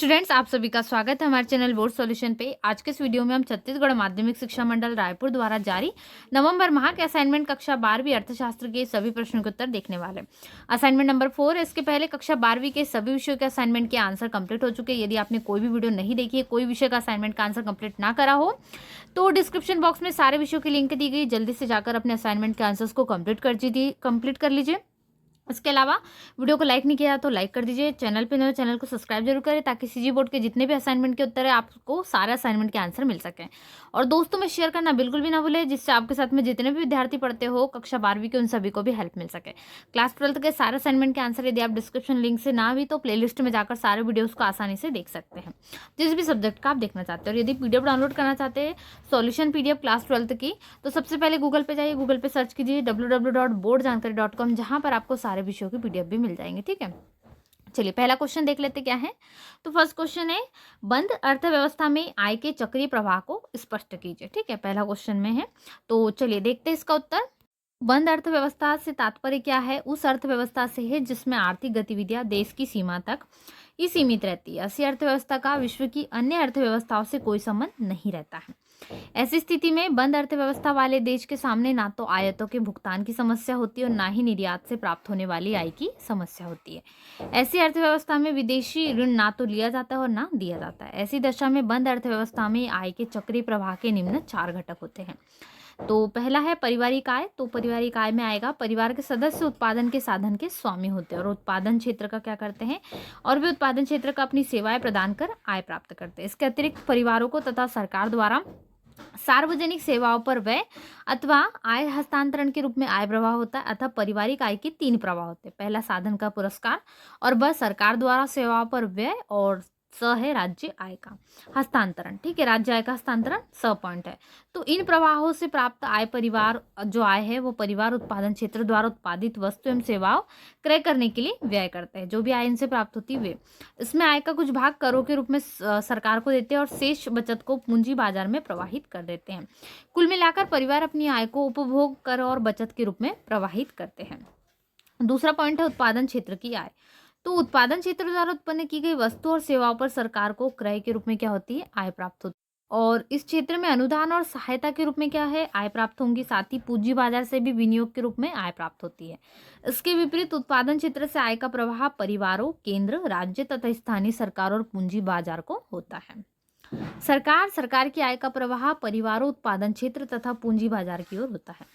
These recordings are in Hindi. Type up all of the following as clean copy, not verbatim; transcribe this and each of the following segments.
स्टूडेंट्स, आप सभी का स्वागत है हमारे चैनल बोर्ड सॉल्यूशन पे। आज के इस वीडियो में हम छत्तीसगढ़ माध्यमिक शिक्षा मंडल रायपुर द्वारा जारी नवंबर माह के असाइनमेंट कक्षा 12वीं अर्थशास्त्र के सभी प्रश्नों के उत्तर देखने वाले हैं। असाइनमेंट नंबर 4 है। इसके पहले कक्षा 12वीं के सभी विषयों के असाइनमेंट के आंसर कंप्लीट हो चुके हैं। यदि आपने कोई भी वीडियो नहीं देखी है, कोई विषय का असाइनमेंट का आंसर कंप्लीट ना करा हो, तो डिस्क्रिप्शन बॉक्स में सारे विषयों की लिंक दी गई। जल्दी से जाकर अपने असाइनमेंट के आंसर्स को कंप्लीट कर लीजिए। इसके अलावा वीडियो को लाइक नहीं किया तो लाइक कर दीजिए। चैनल पे नए चैनल को सब्सक्राइब जरूर करें ताकि सीजी बोर्ड के जितने भी असाइनमेंट के उत्तर है आपको सारे असाइनमेंट के आंसर मिल सकें। और दोस्तों में शेयर करना बिल्कुल भी ना भूलें, जिससे आपके साथ में जितने भी विद्यार्थी पढ़ते हो कक्षा 12वीं के, उन सभी को भी हेल्प मिल सके। क्लास 12th के सारे असाइनमेंट के आंसर यदि आप डिस्क्रिप्शन लिंक से ना भी तो प्लेलिस्ट में जाकर सारे वीडियोज़ को आसानी से देख सकते हैं, जिस भी सब्जेक्ट का आप देखना चाहते हो। और यदि पीडीएफ डाउनलोड करना चाहते हैं सॉल्यूशन पीडीएफ क्लास 12th की, तो सबसे पहले गूगल पे जाइए, गूगल पे सर्च कीजिए www.boardjankari.com, जहां पर आपको सारे विषयों की पीडीएफ भी मिल जाएंगे। ठीक है, चलिए पहला क्वेश्चन देख लेते क्या है। तो फर्स्ट क्वेश्चन है, बंद अर्थव्यवस्था में आय के चक्रीय प्रवाह को स्पष्ट कीजिए। ठीक है, पहला क्वेश्चन में है, तो चलिए देखते हैं इसका उत्तर। बंद अर्थव्यवस्था से तात्पर्य क्या है? उस अर्थव्यवस्था से है जिसमें आर्थिक गतिविधियां देश की सीमा तक ही सीमित रहती है। ऐसी अर्थव्यवस्था का विश्व की अन्य अर्थव्यवस्थाओं से कोई संबंध नहीं रहता है। ऐसी स्थिति में बंद अर्थव्यवस्था वाले देश के सामने ना तो आयातों के भुगतान की समस्या होती है और ना ही निर्यात से प्राप्त होने वाली आय की समस्या होती है। ऐसी अर्थव्यवस्था में विदेशी ऋण ना तो लिया जाता है और ना दिया जाता है। ऐसी दशा में बंद अर्थव्यवस्था में आय के चक्रीय प्रवाह के निम्न 4 घटक होते हैं। तो पहला है पारिवारिक आय। तो पारिवारिक आय में आएगा, परिवार के सदस्य उत्पादन के साधन के स्वामी होते हैं और उत्पादन क्षेत्र का क्या करते हैं, और वे उत्पादन क्षेत्र का अपनी सेवाएं प्रदान कर आय प्राप्त करते हैं। इसके अतिरिक्त परिवारों को तथा सरकार द्वारा सार्वजनिक सेवाओं पर व्यय अथवा आय हस्तांतरण के रूप में आय प्रवाह होता है। अतः पारिवारिक आय के 3 प्रवाह होते हैं। पहला साधन का पुरस्कार, और ब सरकार द्वारा सेवाओं पर व्यय, और स है राज्य आय का हस्तांतरण। ठीक है, राज्य आय का हस्तांतरण स पॉइंट है। तो इन प्रवाहों से प्राप्त आय, परिवार जो आय है वो परिवार उत्पादन क्षेत्र द्वारा उत्पादित वस्तु एवं सेवाओं क्रय करने के लिए व्यय करते हैं। जो भी आय इनसे प्राप्त होती है वे, इसमें आय का कुछ भाग करों के रूप में सरकार को देते हैं और शेष बचत को पूंजी बाजार में प्रवाहित कर देते हैं। कुल मिलाकर परिवार अपनी आय को उपभोग, कर और बचत के रूप में प्रवाहित करते हैं। दूसरा पॉइंट है उत्पादन क्षेत्र की आय। तो उत्पादन क्षेत्र द्वारा उत्पन्न की गई वस्तु और सेवाओं पर सरकार को क्रय के रूप में क्या होती है, आय प्राप्त होती है। और इस क्षेत्र में अनुदान और सहायता के रूप में क्या है, आय प्राप्त होंगी। साथ ही पूंजी बाजार से भी विनियोग के रूप में आय प्राप्त होती है। इसके विपरीत उत्पादन क्षेत्र से आय का प्रवाह परिवारों, केंद्र, राज्य तथा स्थानीय सरकार और पूंजी बाजार को होता है। सरकार की आय का प्रवाह परिवारों, उत्पादन क्षेत्र तथा पूंजी बाजार की ओर होता है।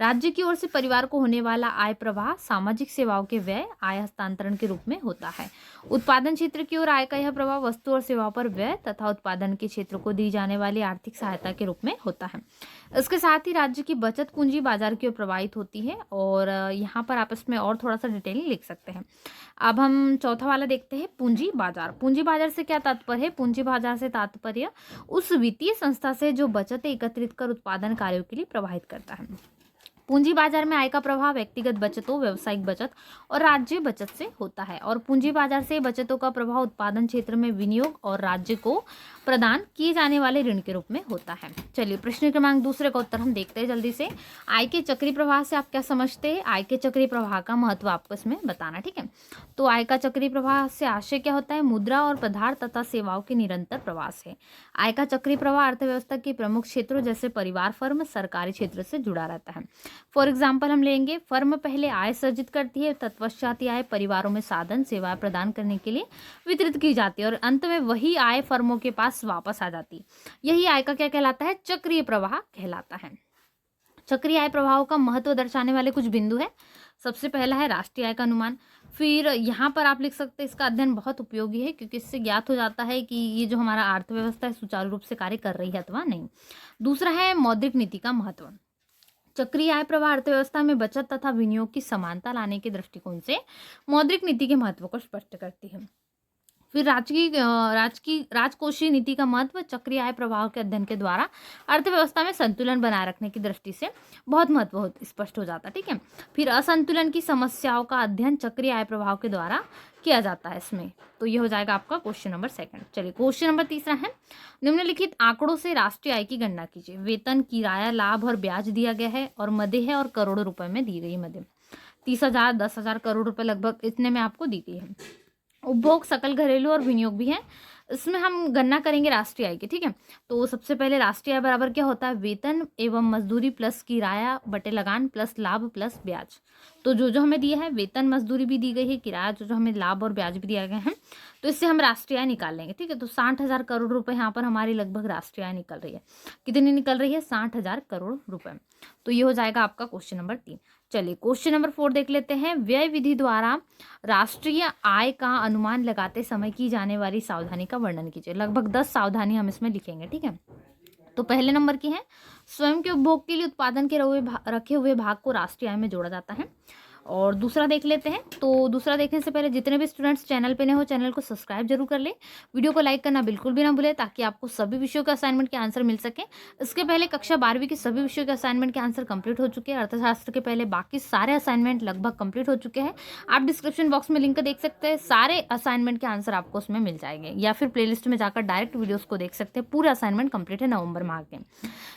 राज्य की ओर से परिवार को होने वाला आय प्रवाह सामाजिक सेवाओं के व्यय, आय हस्तांतरण के रूप में होता है। उत्पादन क्षेत्र की ओर आय का यह प्रवाह वस्तु और सेवाओं पर व्यय तथा उत्पादन के क्षेत्र को दी जाने वाली आर्थिक सहायता के रूप में होता है। इसके साथ ही राज्य की बचत पूंजी बाजार की ओर प्रवाहित होती है। और यहाँ पर आप इसमें और थोड़ा सा डिटेल लिख सकते हैं। अब हम चौथा वाला देखते हैं, पूंजी बाजार। पूंजी बाजार से क्या तात्पर्य है? पूंजी बाजार से तात्पर्य उस वित्तीय संस्था से जो बचत एकत्रित कर उत्पादन कार्यों के लिए प्रवाहित करता है। पूंजी बाजार में आय का प्रवाह व्यक्तिगत बचतों, व्यावसायिक बचत और राज्य बचत से होता है। और पूंजी बाजार से बचतों का प्रवाह उत्पादन क्षेत्र में विनियोग और राज्य को प्रदान किए जाने वाले ऋण के रूप में होता है। चलिए प्रश्न क्रमांक दूसरे का उत्तर हम देखते हैं जल्दी से। आय के चक्रीय प्रवाह से आप क्या समझते हैं? आय के चक्रीय प्रवाह का महत्व आपको इसमें बताना। ठीक है, तो आय का चक्रीय प्रवाह से आशय क्या होता है? मुद्रा और पदार्थ तथा सेवाओं के निरंतर प्रवाह से। आय का चक्रीय प्रवाह अर्थव्यवस्था के प्रमुख क्षेत्रों जैसे परिवार, फर्म, सरकारी क्षेत्र से जुड़ा रहता है। फॉर एग्जाम्पल हम लेंगे, फर्म पहले आय सर्जित करती है, तत्पश्चात आय परिवारों में साधन सेवाएं प्रदान करने के लिए वितरित की जाती है और अंत में वही आय फर्मों के पास वापस आ जाती है। यही आय का क्या कहलाता है? चक्रीय प्रवाह कहलाता है। चक्रीय आय प्रवाहों का महत्व दर्शाने वाले कुछ बिंदु है। सबसे पहला है राष्ट्रीय आय का अनुमान। फिर यहाँ पर आप लिख सकते हैं, इसका अध्ययन बहुत उपयोगी है क्योंकि इससे ज्ञात हो जाता है कि ये जो हमारा अर्थव्यवस्था है सुचारू रूप से कार्य कर रही है अथवा नहीं। दूसरा है मौद्रिक नीति का महत्व। चक्रीय आय प्रवाह अर्थव्यवस्था में बचत तथा विनियोग की समानता लाने के दृष्टिकोण से मौद्रिक नीति के महत्व को स्पष्ट करती है। फिर राजकोषीय नीति का महत्व चक्रीय आय प्रवाह के अध्ययन के द्वारा अर्थव्यवस्था में संतुलन बनाए रखने की दृष्टि से बहुत स्पष्ट हो जाता है। ठीक है, फिर असंतुलन की समस्याओं का अध्ययन चक्रीय आय प्रवाह के द्वारा किया जाता है इसमें। तो ये हो जाएगा आपका क्वेश्चन नंबर 2। चलिए क्वेश्चन नंबर 3 है, निम्नलिखित आंकड़ों से राष्ट्रीय आय की गणना कीजिए। वेतन, किराया, लाभ और ब्याज दिया गया है और मदेह है और करोड़ों रुपए में दी गई मदेह 30,000, 10,000 करोड़ रुपए लगभग इतने में आपको दी गई है। उपभोग सकल घरेलू और विनियोग भी है। इसमें हम गणना करेंगे राष्ट्रीय आय की, ठीक है। तो सबसे पहले राष्ट्रीय आय बराबर क्या होता है, वेतन एवं मजदूरी प्लस किराया बटे लगान प्लस लाभ प्लस ब्याज। तो जो जो हमें दिया है, वेतन मजदूरी भी दी गई है, किराया जो जो हमें लाभ और ब्याज भी दिया गया है, तो इससे हम राष्ट्रीय आय निकाल लेंगे, ठीक है। तो 60,000 करोड़ रुपए यहाँ पर हमारी लगभग राष्ट्रीय आय निकल रही है। कितनी निकल रही है, 60,000 करोड़ रुपए। तो ये हो जाएगा आपका क्वेश्चन नंबर 3। चलिए क्वेश्चन नंबर 4 देख लेते हैं। व्यय विधि द्वारा राष्ट्रीय आय का अनुमान लगाते समय की जाने वाली सावधानी का वर्णन कीजिए। लगभग 10 सावधानी हम इसमें लिखेंगे, ठीक है। तो पहले नंबर की है, स्वयं के उपभोग के लिए उत्पादन के रखे हुए भाग को राष्ट्रीय आय में जोड़ा जाता है। और दूसरा देख लेते हैं। तो दूसरा देखने से पहले जितने भी स्टूडेंट्स चैनल पे नए हो, चैनल को सब्सक्राइब जरूर कर ले, वीडियो को लाइक करना बिल्कुल भी ना भूले, ताकि आपको सभी विषयों के असाइनमेंट के आंसर मिल सके। इसके पहले कक्षा 12वीं के सभी विषयों के असाइनमेंट के आंसर कंप्लीट हो चुके हैं। अर्थशास्त्र के पहले बाकी सारे असाइनमेंट लगभग कंप्लीट हो चुके हैं। आप डिस्क्रिप्शन बॉक्स में लिंक देख सकते हैं, सारे असाइनमेंट के आंसर आपको उसमें मिल जाएंगे, या फिर प्लेलिस्ट में जाकर डायरेक्ट वीडियोस को देख सकते हैं। पूरे असाइनमेंट कंप्लीट है नवंबर माह के।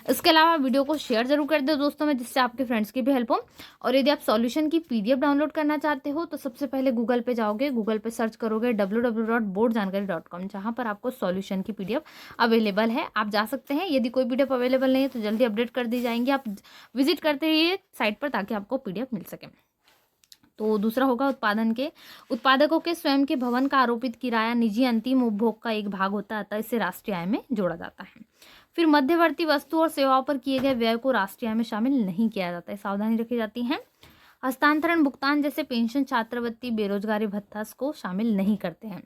इसके अलावा वीडियो को शेयर जरूर कर दो दोस्तों में, जिससे आपके फ्रेंड्स की भी हेल्प हो। और यदि आप सॉल्यूशन की पीडीएफ डाउनलोड करना चाहते हो तो सबसे पहले गूगल पे जाओगे, गूगल पे सर्च करोगे www.boardjankari.com, जहां पर आपको सॉल्यूशन की पीडीएफ अवेलेबल है, आप जा सकते हैं। यदि कोई पीडीएफ अवेलेबल नहीं है तो जल्दी अपडेट कर दी जाएंगी, आप विजिट करते रहिए साइट पर, ताकि आपको पीडीएफ मिल सके। तो दूसरा होगा उत्पादकों के स्वयं के भवन का आरोपित किराया निजी अंतिम उपभोग का एक भाग होता है, अतः इसे राष्ट्रीय आय में जोड़ा जाता है। फिर मध्यवर्ती वस्तु और सेवाओं पर किए गए व्यय को राष्ट्रीय आय में शामिल नहीं किया जाता है, सावधानी रखी जाती है। हस्तांतरण भुगतान जैसे पेंशन, छात्रवृत्ति, बेरोजगारी भत्ता को शामिल नहीं करते हैं,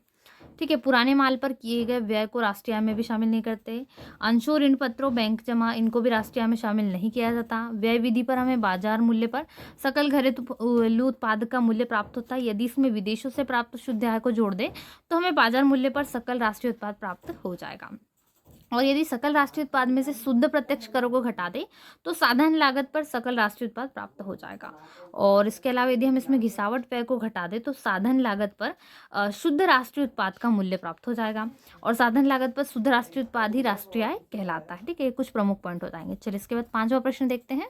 ठीक है। पुराने माल पर किए गए व्यय को राष्ट्रीय आय में भी शामिल नहीं करते। अंशों, ऋण पत्रों, बैंक जमा, इनको भी राष्ट्रीय आय में शामिल नहीं किया जाता। व्यय विधि पर हमें बाजार मूल्य पर सकल घरेलू उत्पाद का मूल्य प्राप्त होता है। यदि इसमें विदेशों से प्राप्त शुद्ध आय को जोड़ दे तो हमें बाजार मूल्य पर सकल राष्ट्रीय उत्पाद प्राप्त हो जाएगा। और यदि सकल राष्ट्रीय उत्पाद में से शुद्ध प्रत्यक्ष करों को घटा दे तो साधन लागत पर सकल राष्ट्रीय उत्पाद प्राप्त हो जाएगा। और इसके अलावा यदि हम इसमें घिसावट व्यय को घटा दे तो साधन लागत पर शुद्ध राष्ट्रीय उत्पाद का मूल्य प्राप्त हो जाएगा। और साधन लागत पर शुद्ध राष्ट्रीय उत्पाद ही राष्ट्रीय आय कहलाता है, ठीक है। कुछ प्रमुख पॉइंट हो जाएंगे। चलिए इसके बाद 5वां प्रश्न देखते हैं।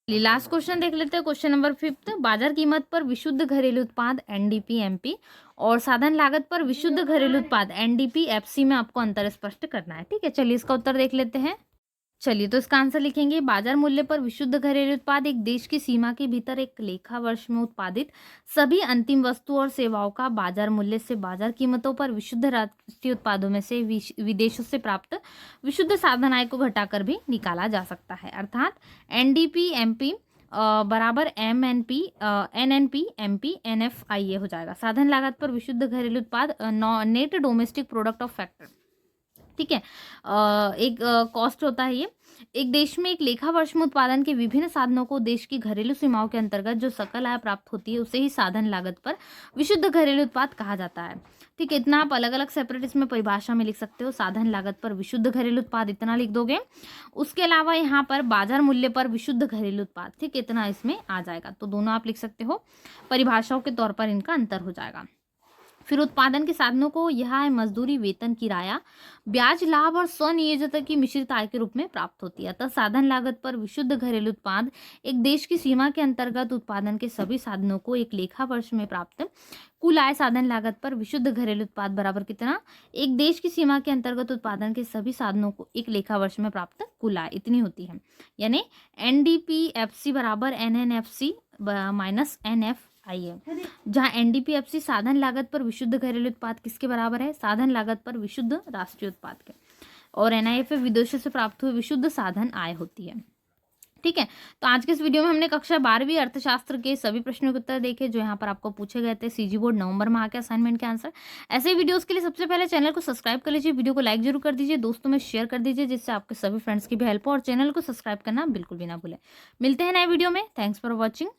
लास्ट क्वेश्चन देख लेते हैं, क्वेश्चन नंबर 5। बाजार कीमत पर विशुद्ध घरेलू उत्पाद एनडीपी एमपी और साधन लागत पर विशुद्ध घरेलू उत्पाद एनडीपी एफसी में आपको अंतर स्पष्ट करना है, ठीक है। चलिए इसका उत्तर देख लेते हैं। चलिए तो इसका आंसर लिखेंगे, बाजार मूल्य पर विशुद्ध घरेलू उत्पाद एक देश की सीमा के भीतर एक लेखा वर्ष में उत्पादित सभी अंतिम वस्तु और सेवाओं का बाजार मूल्य से बाजार कीमतों पर विशुद्ध राष्ट्रीय उत्पादों में से विदेशों से प्राप्त विशुद्ध साधन आय को घटाकर भी निकाला जा सकता है। अर्थात एनडीपी एमपी बराबर एमएनपी एनएनपी एमपी एनएफआईए हो जाएगा। साधन लागत पर विशुद्ध घरेलू उत्पाद net domestic product of factor, ठीक है। एक कॉस्ट होता है ये। एक देश में एक लेखा वर्ष में उत्पादन के विभिन्न साधनों को देश की घरेलू सीमाओं के अंतर्गत जो सकल आय प्राप्त होती है उसे ही साधन लागत पर विशुद्ध घरेलू उत्पाद कहा जाता है, ठीक है। इतना आप अलग अलग सेपरेट इसमें परिभाषा में लिख सकते हो। साधन लागत पर विशुद्ध घरेलू उत्पाद इतना लिख दोगे। उसके अलावा यहाँ पर बाजार मूल्य पर विशुद्ध घरेलू उत्पाद, ठीक है, इतना इसमें आ जाएगा। तो दोनों आप लिख सकते हो, परिभाषाओं के तौर पर इनका अंतर हो जाएगा। फिर उत्पादन के साधनों को यह है मजदूरी, वेतन, किराया, ब्याज, लाभ और स्वनियोजित की मिश्रित आय के रूप में प्राप्त होती है। अतः साधन लागत पर विशुद्ध घरेलू उत्पाद एक देश की सीमा के अंतर्गत उत्पादन के सभी साधनों को एक लेखा वर्ष में प्राप्त कुल आय साधन लागत पर विशुद्ध घरेलू उत्पाद बराबर कितना, एक देश की सीमा के अंतर्गत उत्पादन के सभी साधनों को एक लेखा वर्ष में प्राप्त कुल आय इतनी होती है। यानी एनडीपीएफसी बराबर एनएनएफसी माइनस एनएफ आइए, जहाँ एनडीपीएफसी साधन लागत पर विशुद्ध घरेलू उत्पाद किसके बराबर है, साधन लागत पर विशुद्ध राष्ट्रीय उत्पाद के, और एनआईएफए विदेशों से प्राप्त हुए विशुद्ध साधन आय होती है, ठीक है। तो आज के इस वीडियो में हमने कक्षा 12वीं अर्थशास्त्र के सभी प्रश्नों के उत्तर देखे जो यहाँ पर आपको पूछे गए थे सीजी बोर्ड नवंबर माह के असाइनमेंट के आंसर। ऐसे वीडियोस के लिए सबसे पहले चैनल को सब्सक्राइब कर लीजिए, वीडियो को लाइक जरूर कर दीजिए, दोस्तों में शेयर कर दीजिए, जिससे आपके सभी फ्रेंड्स की भी हेल्प हो, और चैनल को सब्सक्राइब करना बिल्कुल भी ना भूलें। मिलते हैं नए वीडियो में। Thanks for watching.